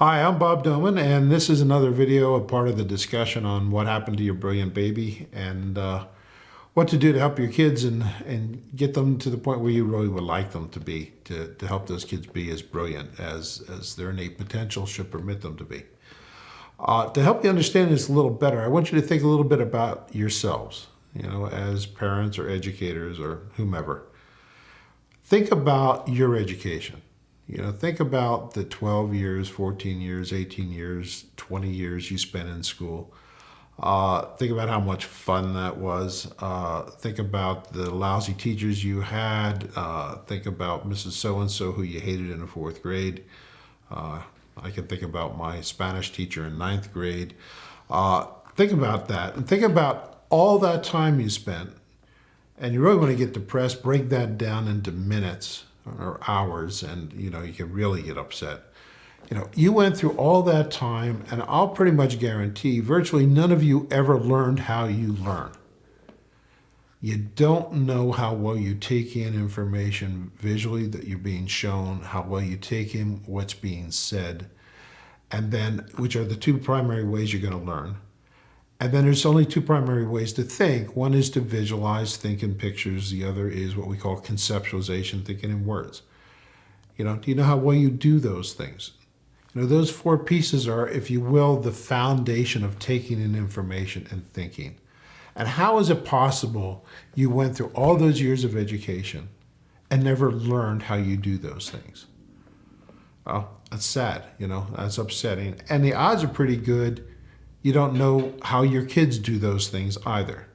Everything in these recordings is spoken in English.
Hi, I'm Bob Doman, and this is another video, a part of the discussion on what happened to your brilliant baby and what to do to help your kids and get them to the point where you really would like them to be, to help those kids be as brilliant as their innate potential should permit them to be. To help you understand this a little better, I want you to think a little bit about yourselves, as parents or educators or whomever. Think about your education. Think about the 12 years, 14 years, 18 years, 20 years you spent in school. Think about how much fun that was. Think about the lousy teachers you had. Think about Mrs. So-and-so who you hated in the fourth grade. I can think about my Spanish teacher in ninth grade. Think about that, and think about all that time you spent. And you really want to get depressed, break that down into minutes or hours, and you can really get upset. You went through all that time, and I'll pretty much guarantee virtually none of you ever learned how you learn. You don't know how well you take in information visually that you're being shown, how well you take in what's being said, and then which are the two primary ways you're going to learn. And then there's only two primary ways to think. One is to visualize, think in pictures. The other is what we call conceptualization, thinking in words. Do you know how well you do those things? Those four pieces are, if you will, the foundation of taking in information and thinking. And how is it possible you went through all those years of education and never learned how you do those things? Well, that's sad, that's upsetting. And the odds are pretty good you don't know how your kids do those things either.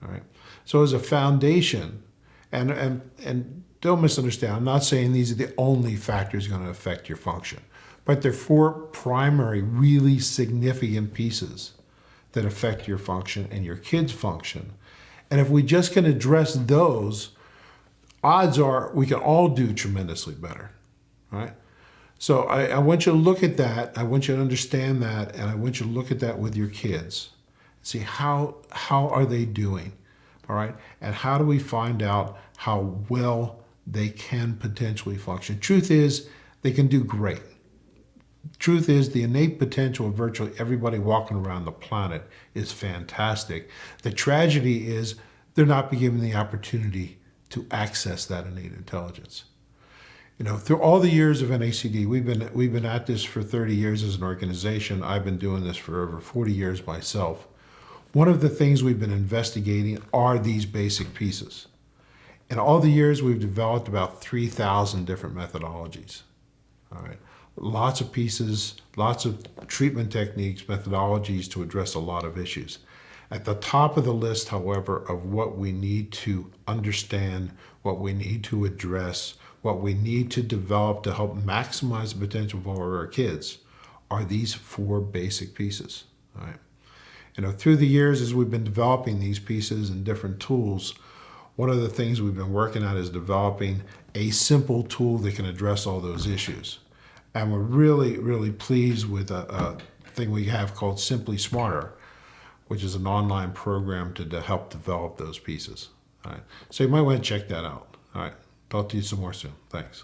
All right. So as a foundation, and don't misunderstand, I'm not saying these are the only factors going to affect your function, but there are four primary, really significant pieces that affect your function and your kids' function. And if we just can address those, odds are we can all do tremendously better. All right. So I want you to look at that, I want you to understand that, and I want you to look at that with your kids. See how are they doing, all right? And how do we find out how well they can potentially function? Truth is, they can do great. Truth is, the innate potential of virtually everybody walking around the planet is fantastic. The tragedy is they're not being given the opportunity to access that innate intelligence. Through all the years of NACD, we've been at this for 30 years as an organization. I've been doing this for over 40 years myself. One of the things we've been investigating are these basic pieces. In all the years, we've developed about 3,000 different methodologies. All right, lots of pieces, lots of treatment techniques, methodologies to address a lot of issues. At the top of the list, however, of what we need to understand, what we need to address, what we need to develop to help maximize the potential for our kids are these four basic pieces. All right. Through the years, as we've been developing these pieces and different tools, one of the things we've been working on is developing a simple tool that can address all those issues. And we're really, really pleased with a thing we have called Simply Smarter, which is an online program to help develop those pieces. All right. So you might want to check that out. All right. Talk to you some more soon. Thanks.